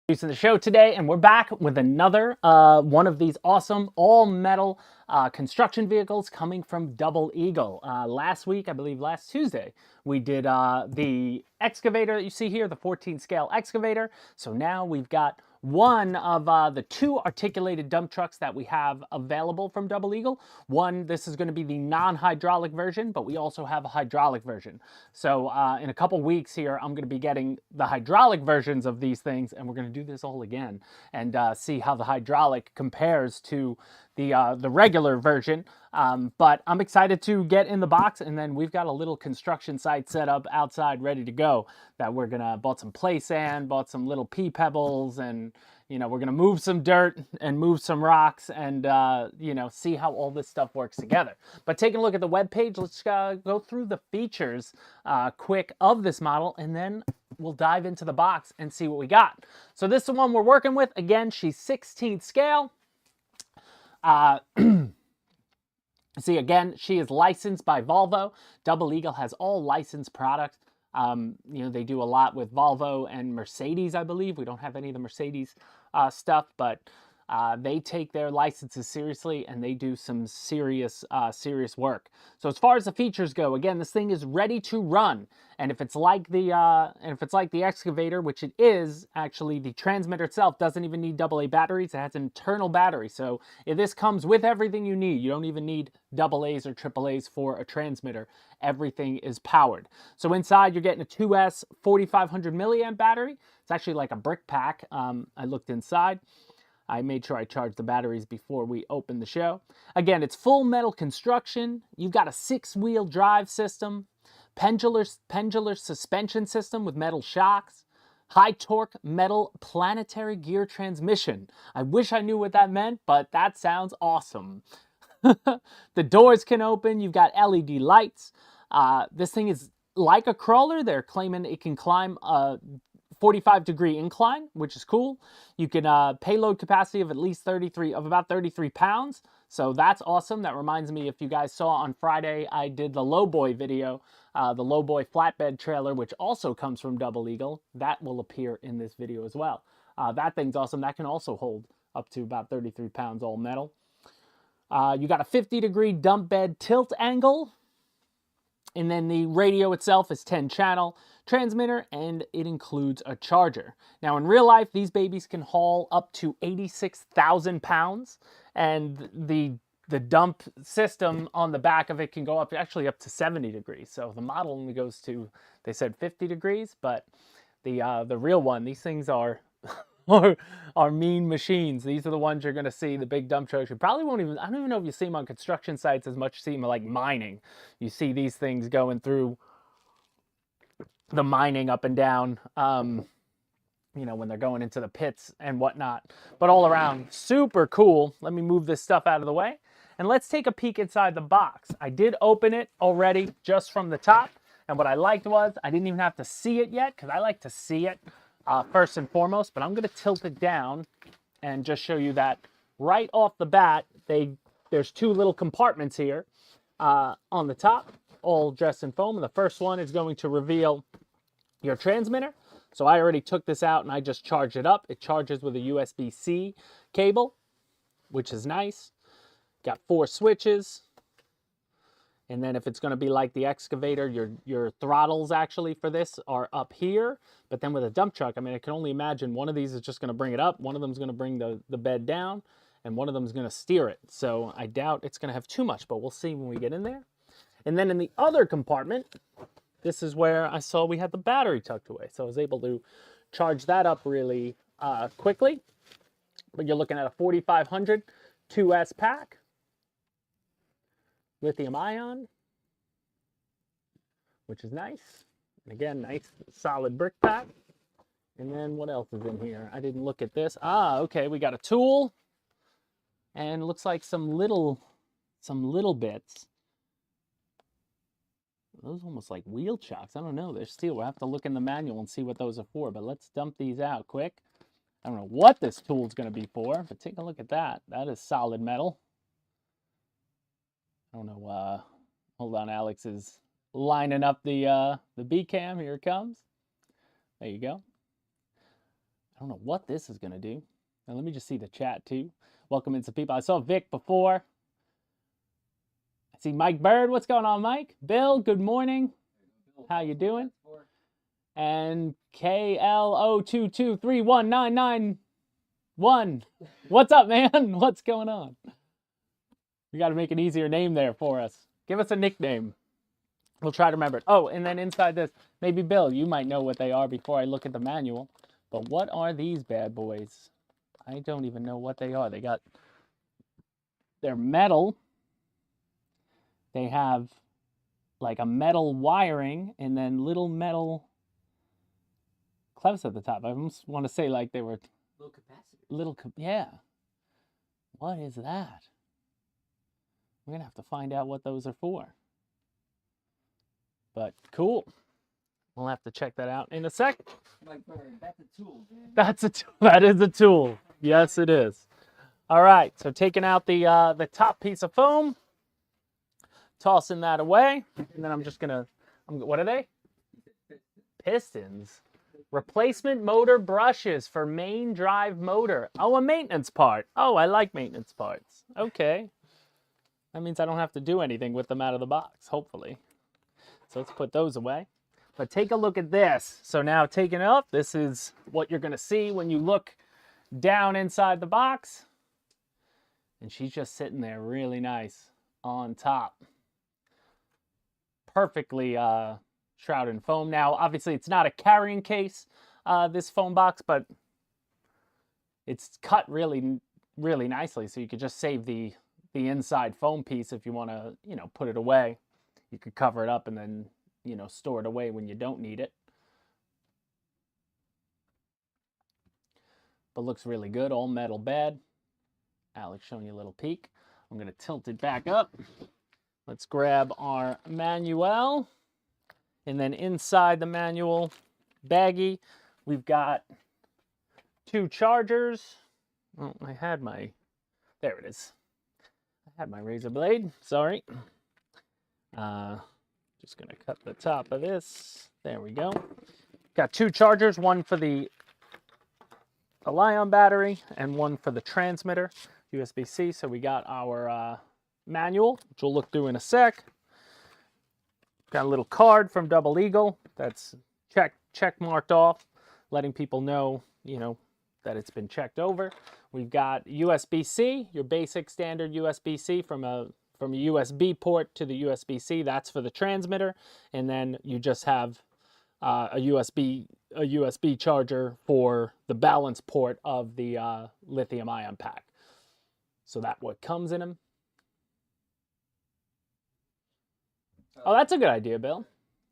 In the show today, and we're back with another one of these awesome all-metal construction vehicles coming from Double Eagle. Last week, I believe last Tuesday, we did the excavator that you see here, the 14 scale excavator. So now we've got one of the two articulated dump trucks that we have available from Double Eagle. One, this is going to be the non-hydraulic version, but we also have a hydraulic version. So in a couple weeks here, I'm going to be getting the hydraulic versions of these things, and we're going to do this all again and see how the hydraulic compares to the regular version. But I'm excited to get in the box, and then we've got a little construction site set up outside ready to go that we're gonna bought some play sand, bought some little pea pebbles, and we're gonna move some dirt and move some rocks and see how all this stuff works together. But taking a look at the web page, let's go through the features quick of this model, and then we'll dive into the box and see what we got. So this is the one we're working with. Again, she's 16th scale. See, again, she is licensed by Volvo. Double Eagle has all licensed products. They do a lot with Volvo and Mercedes, I believe. We don't have any of the Mercedes stuff, but they take their licenses seriously, and they do some serious work. So as far as the features go, again, this thing is ready to run. And if it's like the excavator, which it is, actually the transmitter itself doesn't even need AA batteries. It has an internal battery. So if this comes with everything you need, you don't even need AA's or AAA's for a transmitter. Everything is powered. So inside you're getting a 2S 4500 milliamp battery. It's actually like a brick pack. I looked inside. I made sure I charged the batteries before we opened the show. Again, it's full metal construction. You've got a 6-wheel drive system, pendular suspension system with metal shocks, high torque metal planetary gear transmission. I wish I knew what that meant, but that sounds awesome. The doors can open. You've got LED lights. This thing is like a crawler. They're claiming it can climb a 45-degree incline, which is cool. You can payload capacity of about 33 pounds. So that's awesome. That reminds me, if you guys saw on Friday, I did the Lowboy video, the Lowboy flatbed trailer, which also comes from Double Eagle. That will appear in this video as well. That thing's awesome. That can also hold up to about 33 pounds all metal. You got a 50-degree dump bed tilt angle. And then the radio itself is 10-channel transmitter, and it includes a charger. Now, in real life, these babies can haul up to 86,000 pounds, and the dump system on the back of it can go up to 70 degrees. So the model only goes to, they said 50 degrees, but the real one, these things are are mean machines. These are the ones you're going to see, the big dump trucks. You probably won't even, I don't even know if you see them on construction sites as much as you see them like mining. You see these things going through the mining up and down, when they're going into the pits and whatnot. But all around, super cool. Let me move this stuff out of the way, and let's take a peek inside the box. I did open it already just from the top, and what I liked was I didn't even have to see it yet, because I like to see it first and foremost, but I'm going to tilt it down and just show you that right off the bat, there's two little compartments here on the top, all dressed in foam. And the first one is going to reveal your transmitter. So I already took this out and I just charged it up. It charges with a USB-C cable, which is nice. Got 4 switches. And then if it's going to be like the excavator, your throttles actually for this are up here. But then with a dump truck, I mean, I can only imagine one of these is just going to bring it up. One of them is going to bring the bed down. And one of them is going to steer it. So I doubt it's going to have too much, but we'll see when we get in there. And then in the other compartment, this is where I saw we had the battery tucked away. So I was able to charge that up really quickly. But you're looking at a 4500 2S pack. Lithium ion, which is nice. And again, nice solid brick pack. And then what else is in here? I didn't look at this. Okay, we got a tool, and looks like some little bits. Those almost like wheel chocks. I don't know. They're steel. We'll have to look in the manual and see what those are for. But let's dump these out quick. I don't know what this tool is going to be for, but take a look at that. That is solid metal. I don't know. Hold on, Alex is lining up the B cam. Here it comes. There you go. don't know what this is going to do. Now, let me just see the chat, too. Welcome in some people. I saw Vic before. I see Mike Bird. What's going on, Mike? Bill, good morning. How you doing? And KLO2231991. What's up, man? What's going on? We got to make an easier name there for us. Give us a nickname. We'll try to remember it. Oh, and then inside this, maybe Bill, you might know what they are before I look at the manual. But what are these bad boys? I don't even know what they are. They're metal. They have like a metal wiring and then little metal cleves at the top. I almost want to say like they were little capacitors. Yeah. What is that? We're gonna have to find out what those are for. But cool. We'll have to check that out in a sec. That's a tool. That's a tool. That is a tool. Yes, it is. All right. So taking out the top piece of foam, tossing that away, and then I'm just gonna. What are they? Pistons. Replacement motor brushes for main drive motor. Oh, a maintenance part. Oh, I like maintenance parts. Okay. That means I don't have to do anything with them out of the box, hopefully. So let's put those away. But take a look at this. So now taking it up, this is what you're going to see when you look down inside the box. And she's just sitting there really nice on top. Perfectly shrouded in foam. Now, obviously, it's not a carrying case, this foam box, but it's cut really, really nicely. So you could just save the inside foam piece if you want to, put it away. You could cover it up and then, store it away when you don't need it. But looks really good, all metal bed. Alex showing you a little peek. I'm going to tilt it back up. Let's grab our manual. And then inside the manual baggie, we've got 2 chargers. Oh, there it is. I had my razor blade, sorry. Just gonna cut the top of this. There we go. Got 2 chargers, one for the Li-ion battery and one for the transmitter, USB-C. So we got our manual, which we'll look through in a sec. Got a little card from Double Eagle that's check marked off, letting people know, that it's been checked over. We've got USB-C, your basic standard USB-C from a USB port to the USB-C. That's for the transmitter, and then you just have a USB charger for the balance port of the lithium-ion pack. So that's what comes in them. Oh, that's a good idea, Bill.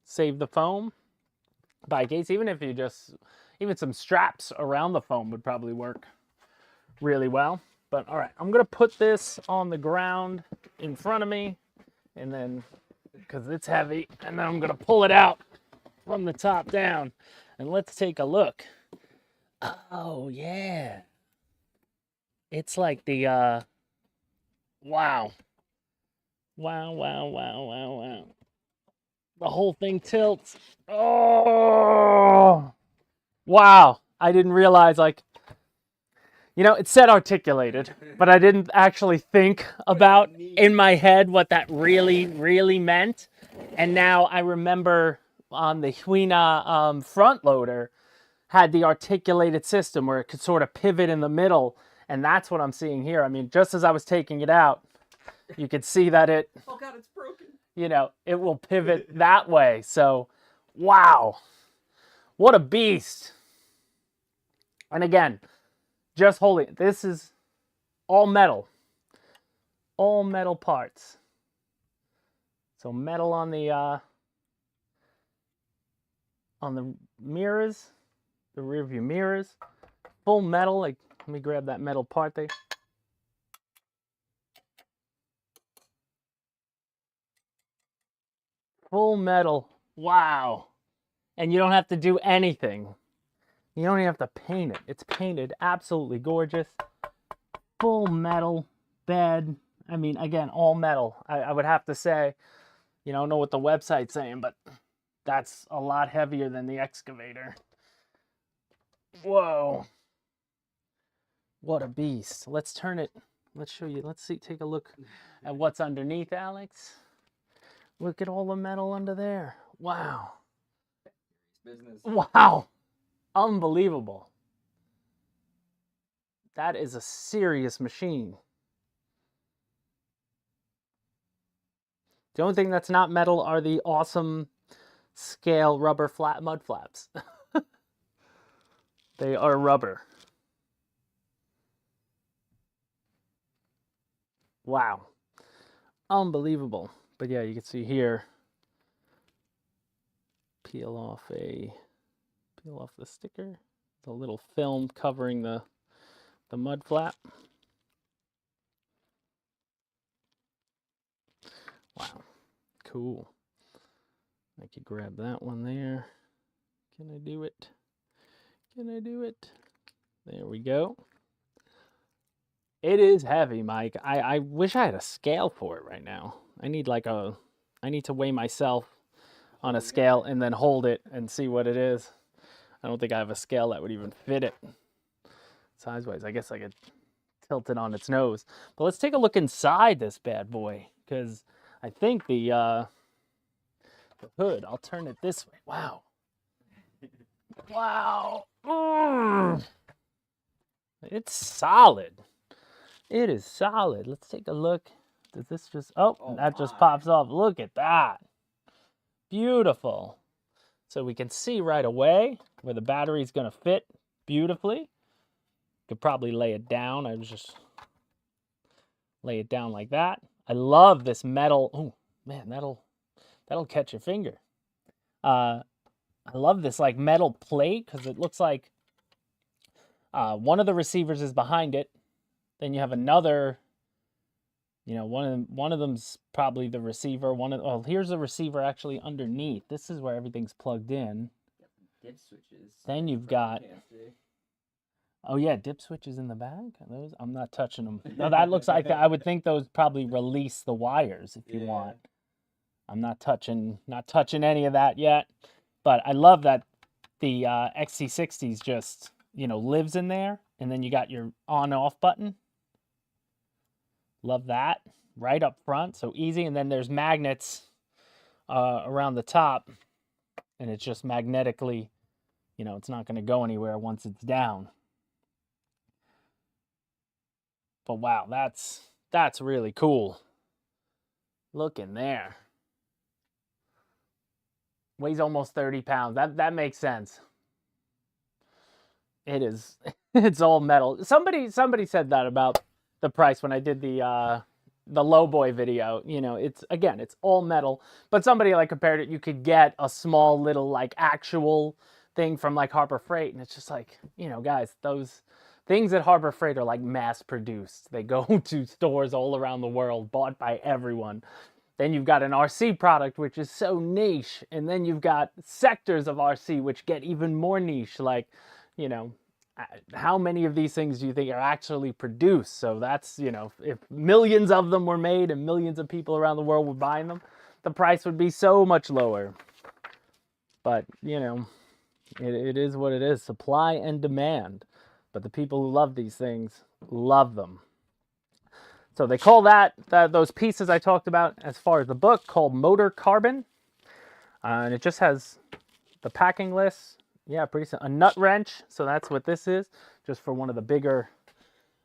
Save the foam by case. Even some straps around the foam would probably work really well. But all right, I'm gonna put this on the ground in front of me, and then, because it's heavy, and then I'm gonna pull it out from the top down, and let's take a look. Oh yeah. It's like the, wow. Wow. The whole thing tilts. Oh, wow. I didn't realize, it said articulated, but I didn't actually think about in my head what that really, really meant. And now I remember on the Huina front loader had the articulated system where it could sort of pivot in the middle. And that's what I'm seeing here. I mean, just as I was taking it out, you could see that oh God, it's broken. It will pivot that way. So, wow. What a beast. And again, just holding it. This is all metal. All metal parts. So metal on the mirrors, the rear view mirrors. Full metal. Let me grab that metal part there. Full metal. Wow. And you don't have to do anything. You don't even have to paint it. It's painted absolutely gorgeous. Full metal bed. I mean, again, all metal. I would have to say, I don't know what the website's saying, but that's a lot heavier than the excavator. Whoa. What a beast. Let's turn it. Let's show you. Let's see. Take a look at what's underneath, Alex. Look at all the metal under there. Wow. Business. Wow. Unbelievable. That is a serious machine. The only thing that's not metal are the awesome scale rubber flat mud flaps. They are rubber. Wow. Unbelievable. But yeah, you can see here, peel off the sticker, the little film covering the mud flap. Wow, cool. I could grab that one there. Can I do it? Can I do it? There we go. It is heavy, Mike. I wish I had a scale for it right now. I need to weigh myself on a scale and then hold it and see what it is. I don't think I have a scale that would even fit it size-wise. I guess I could tilt it on its nose. But let's take a look inside this bad boy, because I think the hood, I'll turn it this way. Wow. Wow. It's solid. It is solid. Let's take a look. Does this just, oh that just pops off. Look at that. Beautiful. So we can see right away where the battery is going to fit beautifully. Could probably lay it down. I was just lay it down like that. I love this metal. Oh man, that'll catch your finger. I love this like metal plate because it looks like one of the receivers is behind it. Then you have another, you know, one of them's probably the receiver. Oh, here's the receiver actually underneath. This is where everything's plugged in. Dip switches. Then you've got, oh yeah, dip switches in the back. Those I'm not touching them. No, that looks like I would think those probably release the wires if you want. I'm not touching any of that yet. But I love that the XC60s just, you know, lives in there, and then you got your on-off button. Love that. Right up front, so easy. And then there's magnets around the top, and it's just magnetically, you know, it's not going to go anywhere once it's down. But wow, that's really cool. Look in there. Weighs almost 30 pounds. That makes sense. It is. It's all metal. Somebody said that about the price when I did the Lowboy video. You know, it's all metal. But somebody like compared it. You could get a small little like actual thing from like Harbor Freight, and it's just like, you know, guys, those things at Harbor Freight are like mass produced. They go to stores all around the world, bought by everyone. Then you've got an RC product, which is so niche. And then you've got sectors of RC, which get even more niche. Like, you know, how many of these things do you think are actually produced? So that's, you know, if millions of them were made and millions of people around the world were buying them, the price would be so much lower. But, you know, it is what it is. Supply and demand. But the people who love these things love them. So they call those pieces I talked about as far as the book called motor carbon. And it just has the packing list. Yeah, pretty simple. A nut wrench. So that's what this is. Just for one of the bigger,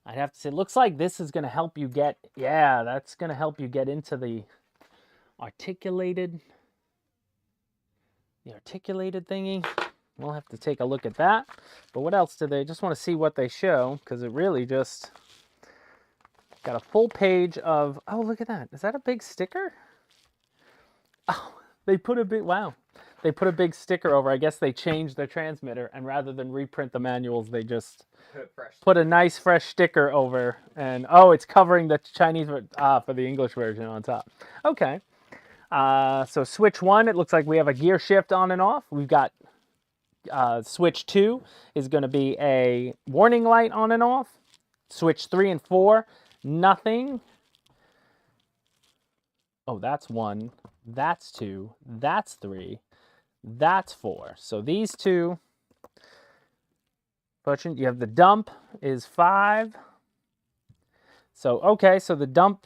I'd have to say, it looks like this is going to help you get, yeah, that's going to help you get into the articulated thingy. We'll have to take a look at that. But what else do they, just want to see what they show, because it really just got a full page of, oh, look at that. Is that a big sticker? Oh, they put a big, wow. They put a big sticker over. I guess they changed their transmitter, and rather than reprint the manuals, they just put a nice fresh sticker over. And, oh, it's covering the Chinese, for the English version on top. Okay. So switch 1, it looks like we have a gear shift on and off. We've got switch 2 is going to be a warning light on and off. Switch 3 and 4, nothing. Oh, that's 1, that's 2, that's 3, that's 4. So these two, Pushing. You have the dump is 5. So, okay, so the dump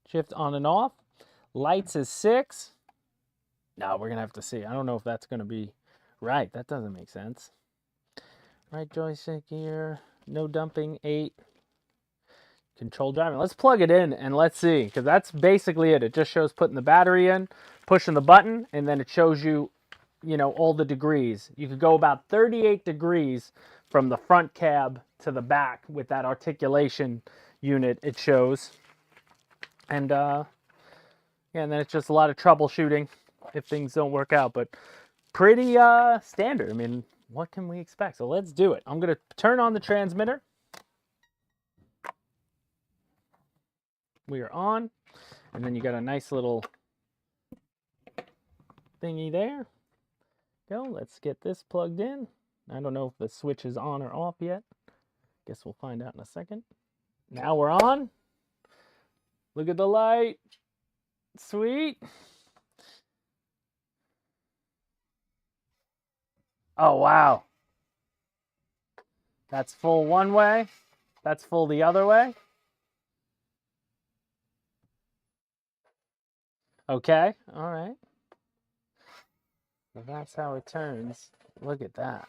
shift on and off. Lights is 6. No, we're going to have to see. I don't know if that's going to be right. That doesn't make sense. Right joystick here. No dumping, 8. Control driving. Let's plug it in and let's see, because that's basically it. It just shows putting the battery in, pushing the button, and then it shows you, you know, all the degrees. You could go about 38 degrees from the front cab to the back with that articulation unit it shows. And yeah, and then it's just a lot of troubleshooting if things don't work out, but pretty standard. I mean, what can we expect? So let's do it. I'm going to turn on the transmitter. We are on, and then you got a nice little thingy there. Go, let's get this plugged in. I don't know if the switch is on or off yet. Guess we'll find out in a second. Now we're on. Look at the light. Sweet. Oh, wow. That's full one way. That's full the other way. Okay, all right. Well, that's how it turns. Look at that.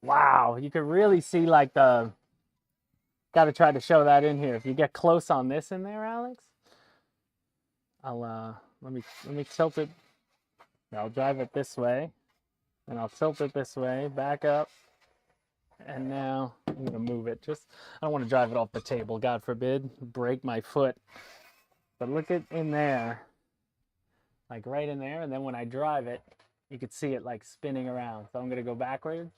Wow, you can really see like the, got to try to show that in here. If you get close on this in there, Alex, I'll let me tilt it. I'll drive it this way, and I'll tilt it this way, back up. And now I'm gonna move it. Just, I don't want to drive it off the table, God forbid, break my foot. But look at in there, like right in there. And then when I drive it, you could see it like spinning around. So I'm gonna go backwards.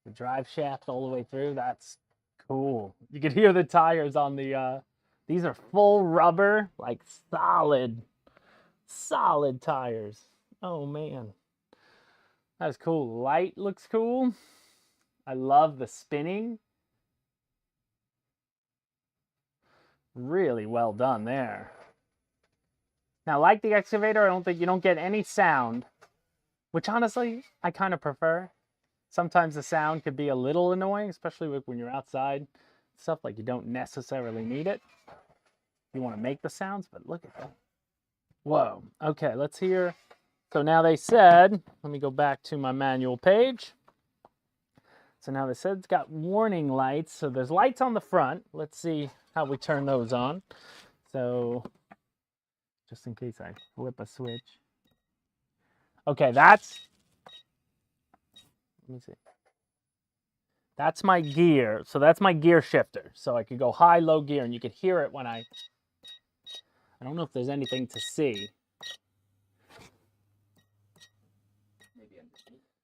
The drive shaft all the way through. That's cool. You could hear the tires on the, these are full rubber, like solid tires. Oh man. That's cool. Light looks cool. I love the spinning. Really well done there. Now, like the excavator, I don't think you don't get any sound, which honestly, I kind of prefer. Sometimes the sound could be a little annoying, especially when you're outside. Stuff like you don't necessarily need it. You want to make the sounds, but look at that. Whoa. Okay, let's hear. So now they said, let me go back to my manual page. So now they said it's got warning lights. So there's lights on the front. Let's see how we turn those on. So just in case I flip a switch. Okay, that's, let me see. That's my gear. So that's my gear shifter. So I could go high, low gear, and you could hear it when I don't know if there's anything to see.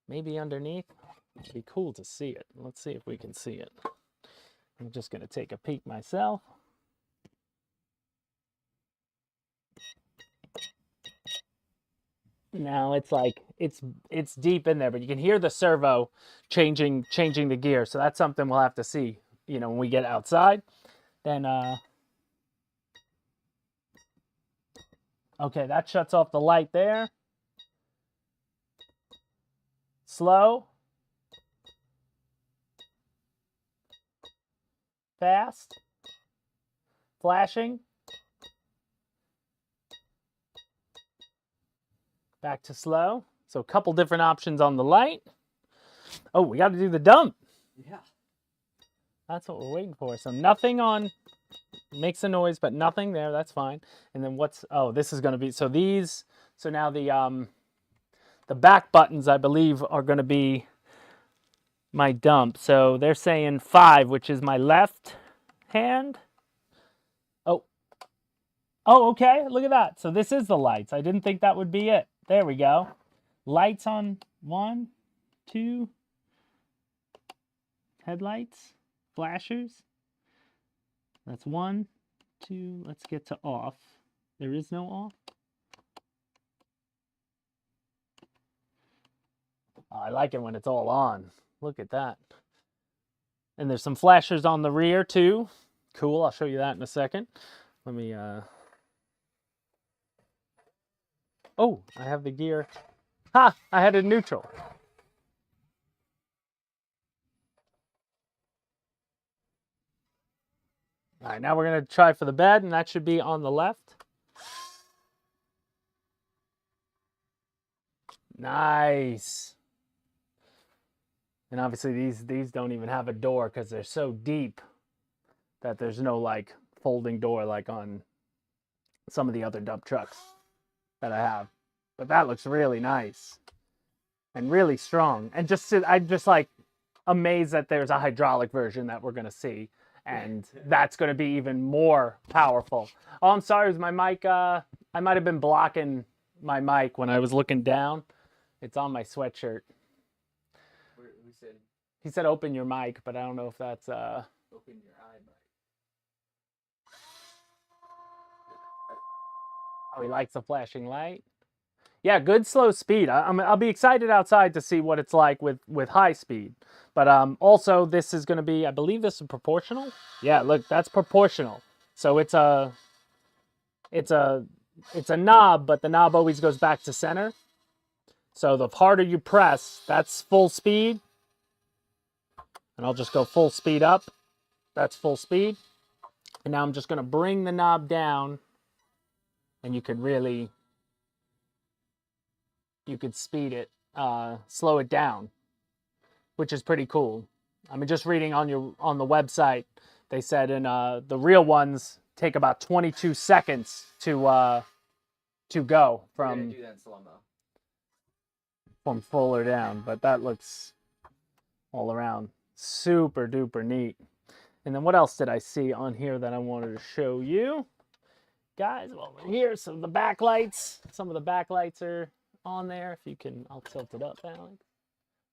Maybe underneath. It'd be cool to see it. Let's see if we can see it. I'm just going to take a peek myself. Now it's like, it's deep in there, but you can hear the servo changing the gear. So that's something we'll have to see, you know, when we get outside. Then, okay, that shuts off the light there. Slow. Fast. Flashing. Back to slow. So a couple different options on the light. Oh, we got to do the dump. Yeah. That's what we're waiting for. So nothing on, makes a noise, but nothing there. That's fine. And then what's, oh, this is going to be, so these, so now the back buttons, I believe, are going to be my dump. So they're saying 5, which is my left hand. Oh, okay. Look at that. So this is the lights. I didn't think that would be it. There we go. Lights on 1, 2, headlights, flashers. That's 1, 2, let's get to off. There is no off. Oh, I like it when it's all on. Look at that. And there's some flashers on the rear too. Cool, I'll show you that in a second. Let me, oh, I have the gear. Ha! I had it neutral. All right, now we're going to try for the bed, and that should be on the left. Nice. And obviously these don't even have a door because they're so deep that there's no like folding door like on some of the other dump trucks that I have. But that looks really nice and really strong. And I'm just like amazed that there's a hydraulic version that we're gonna see, and that's gonna be even more powerful. Oh, I'm sorry, it was my mic. I might have been blocking my mic when I was looking down. It's on my sweatshirt. Who said? He said open your mic, but I don't know if that's Open your eye, Mike. Oh, he likes the flashing light. Yeah, good slow speed. I'll be excited outside to see what it's like with high speed. But also this is going to be, I believe this is proportional. Yeah, look, that's proportional. So it's a knob, but the knob always goes back to center. So the harder you press, that's full speed. And I'll just go full speed up. That's full speed. And now I'm just going to bring the knob down, and you could speed it, slow it down, which is pretty cool. I mean, just reading on the website, they said in the real ones take about 22 seconds to go from do that in slow-mo. From full or down, but that looks all around super duper neat. And then what else did I see on here that I wanted to show you guys? Well, over here, some of the backlights are on there. If you can, I'll tilt it up, Alex.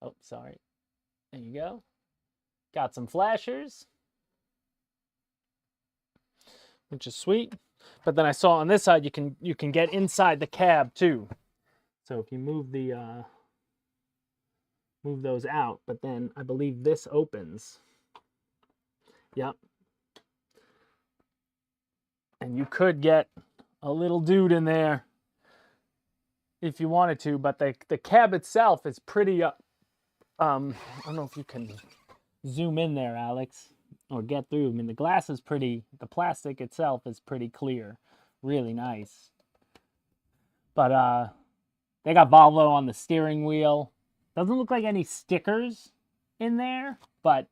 Oh, sorry. There you go. Got some flashers, which is sweet. But then I saw on this side you can get inside the cab too. So if you move those out, but then I believe this opens. Yep. And you could get a little dude in there if you wanted to, but the cab itself is pretty I don't know if you can zoom in there, Alex, or get through. I mean, the plastic itself is pretty clear. Really nice. But they got Volvo on the steering wheel. Doesn't look like any stickers in there, but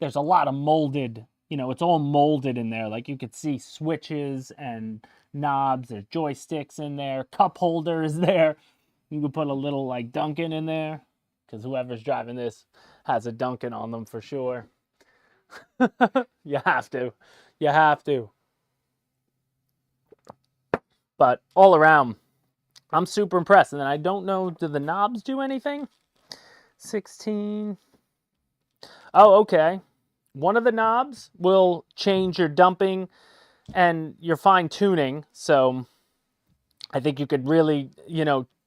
there's a lot of molded, it's all molded in there. Like you could see switches and knobs, there's joysticks in there, cup holders there. You could put a little like Dunkin' in there, because whoever's driving this has a Dunkin' on them for sure. You have to. But all around, I'm super impressed. And then I don't know, do the knobs do anything? 16. Oh, okay. One of the knobs will change your dumping and your fine tuning. So I think you could really,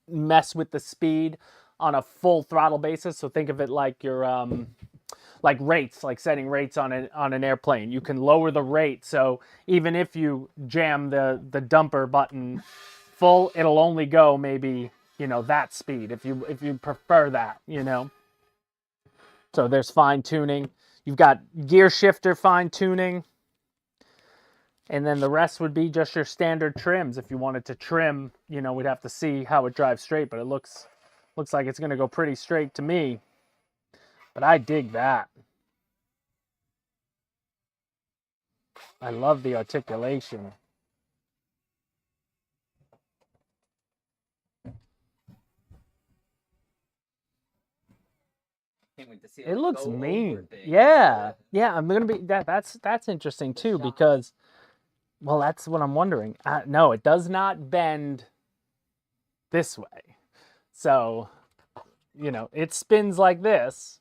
mess with the speed on a full throttle basis. So think of it like your like rates, like setting rates on an airplane. You can lower the rate, so even if you jam the dumper button full, it'll only go maybe that speed if you prefer that. So there's fine tuning. You've got gear shifter fine tuning, and then the rest would be just your standard trims. If you wanted to trim, we'd have to see how it drives straight, but it looks like it's going to go pretty straight to me. But I dig that. I love the articulation. Can't wait to see It looks go mean. over things. Yeah. I'm gonna be that's interesting too, because well, that's what I'm wondering. No, it does not bend this way. So, it spins like this.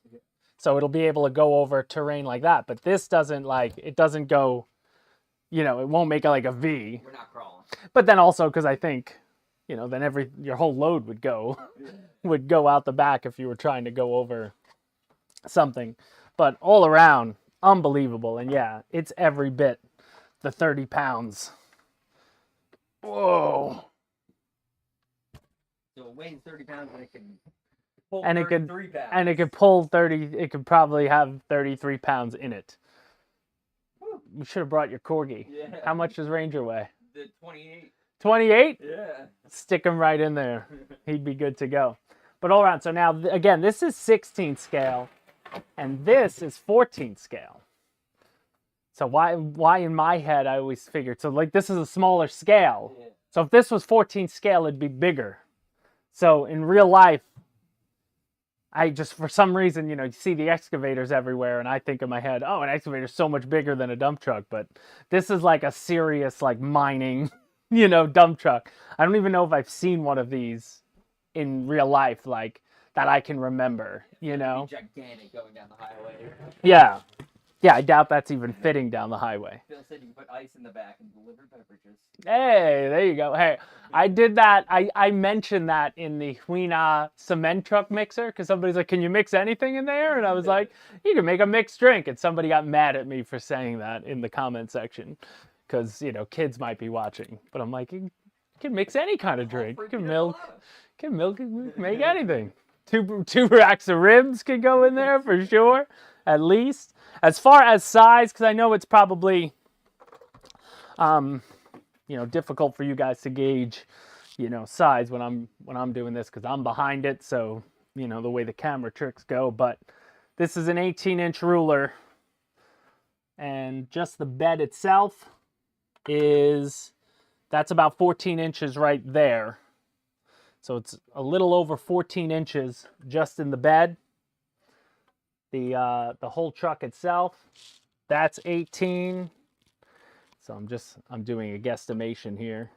So it'll be able to go over terrain like that. But this doesn't go, it won't make it like a V. We're not crawling. But then also because I think, then your whole load would go out the back if you were trying to go over something. But all around, unbelievable. And yeah, it's every bit the 30 pounds Whoa. So it weighs 30 pounds and it can pull And it could 33 pounds. and it could pull 30. It could probably have 33 pounds in it. Woo. You should have brought your corgi. Yeah. How much does Ranger weigh? The 28. 28? Yeah. Stick him right in there. He'd be good to go. But all around, so now, again, this is 16 scale, and this is 14 scale. So why in my head I always figured, so like this is a smaller scale. Yeah. So if this was 14 scale, it'd be bigger. So in real life, I just, for some reason, you see the excavators everywhere, and I think in my head, oh, an excavator's so much bigger than a dump truck. But this is like a serious, like, mining, dump truck. I don't even know if I've seen one of these in real life, like, that I can remember, It'd be gigantic going down the highway. Yeah. Yeah, I doubt that's even fitting down the highway. Phil said you can put ice in the back and deliver beverages. Hey, there you go. Hey, I did that. I mentioned that in the Huina cement truck mixer because somebody's like, can you mix anything in there? And I was like, you can make a mixed drink. And somebody got mad at me for saying that in the comment section because, kids might be watching. But I'm like, you can mix any kind of drink. You can make anything. Two racks of ribs can go in there for sure, at least. As far as size, because I know it's probably, difficult for you guys to gauge, size when I'm doing this because I'm behind it. So, the way the camera tricks go. But this is an 18-inch ruler, and just the bed itself that's about 14 inches right there. So it's a little over 14 inches just in the bed. The whole truck itself, that's 18. So I'm doing a guesstimation here.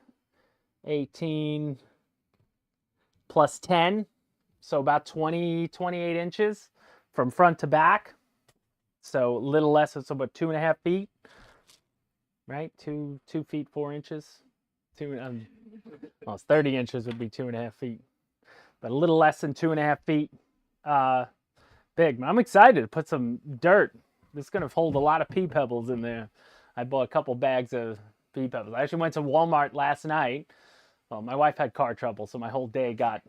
18 plus 10, so about 28 inches from front to back. So a little less, it's about 2.5 feet, right? 2 feet 4 inches. Well, it's 30 inches would be 2.5 feet, but a little less than 2.5 feet. Big. I'm excited to put some dirt. This is going to hold a lot of pea pebbles in there. I bought a couple bags of pea pebbles. I actually went to Walmart last night. Well, my wife had car trouble, so my whole day got...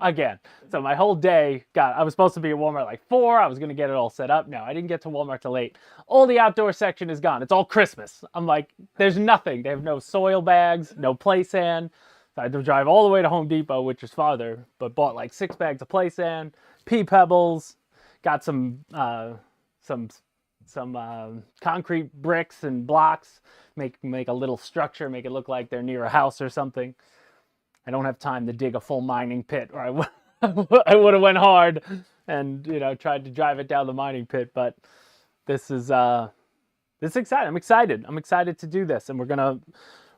Again. So my whole day got... I was supposed to be at Walmart like 4. I was going to get it all set up. No, I didn't get to Walmart till 8. All the outdoor section is gone. It's all Christmas. I'm like, there's nothing. They have no soil bags, no play sand. So I had to drive all the way to Home Depot, which is farther, but bought like 6 bags of play sand, pea pebbles, got some concrete bricks and blocks, make a little structure, make it look like they're near a house or something. I don't have time to dig a full mining pit, or I would have went hard and tried to drive it down the mining pit. But this is exciting. I'm excited to do this, and we're gonna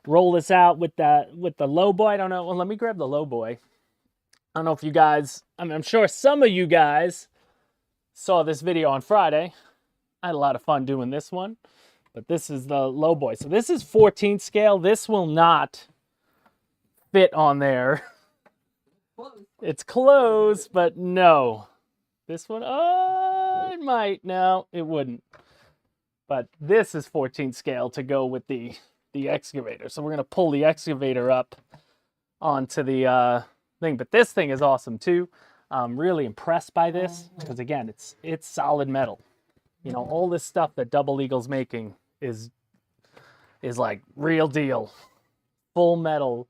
roll this out with the low boy. I don't know. Well, let me grab the low boy. I don't know if you guys. I'm sure some of you guys saw this video on Friday. I had a lot of fun doing this one, but this is the low boy. So this is 14 scale. This will not fit on there. It's close, but no. This one, it might. No, it wouldn't. But this is 14 scale to go with the excavator. So we're going to pull the excavator up onto the thing. But this thing is awesome too. I'm really impressed by this because, again, it's solid metal. All this stuff that Double Eagle's making is like real deal. Full metal.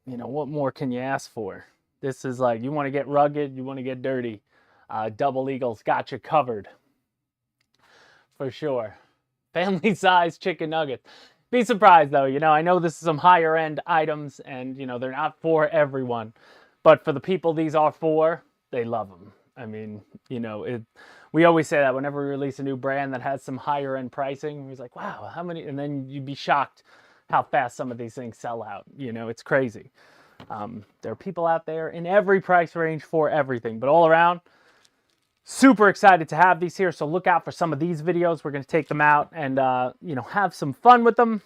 What more can you ask for? This is like, you want to get rugged, you want to get dirty. Double Eagle's got you covered. For sure. Family size chicken nuggets. Be surprised though, I know this is some higher end items and, they're not for everyone. But for the people these are for, they love them. I mean, we always say that whenever we release a new brand that has some higher end pricing, we're like, wow, how many? And then you'd be shocked how fast some of these things sell out. It's crazy. There are people out there in every price range for everything, but all around, super excited to have these here. So look out for some of these videos. We're going to take them out and, have some fun with them.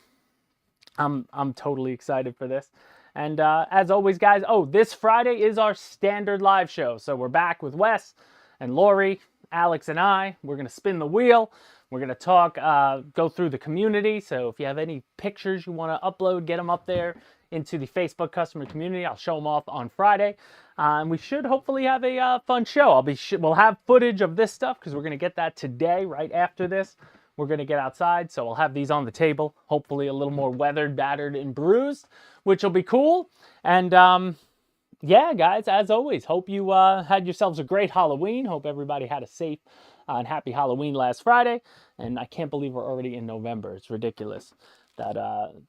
I'm totally excited for this. And as always, guys, this Friday is our standard live show. So we're back with Wes and Lori, Alex and I. We're going to spin the wheel We're going to talk, go through the community. So if you have any pictures you want to upload, get them up there into the Facebook customer community. I'll show them off on Friday. And we should hopefully have a fun show. We'll have footage of this stuff because we're going to get that today, right after this. We're going to get outside, so we'll have these on the table. Hopefully a little more weathered, battered, and bruised, which will be cool. And yeah, guys, as always, hope you had yourselves a great Halloween. Hope everybody had a safe and happy Halloween last Friday. And I can't believe we're already in November. It's ridiculous that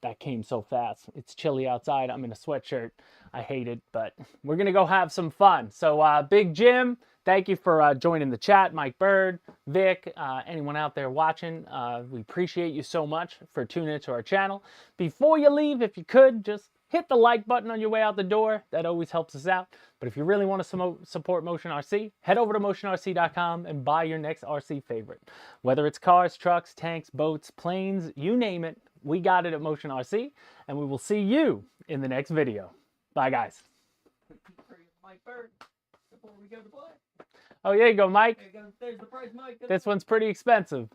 that came so fast. It's chilly outside. I'm in a sweatshirt. I hate it, but we're going to go have some fun. So Big Jim, thank you for joining the chat. Mike Bird, Vic, anyone out there watching, we appreciate you so much for tuning into our channel. Before you leave, if you could, just hit the like button on your way out the door. That always helps us out. But if you really want to support Motion RC, head over to motionrc.com and buy your next RC favorite. Whether it's cars, trucks, tanks, boats, planes, you name it, we got it at Motion RC, and we will see you in the next video. Bye, guys. Mike Bird, before we go to play. Oh, there you go, Mike. There's the price, Mike. This one's pretty expensive.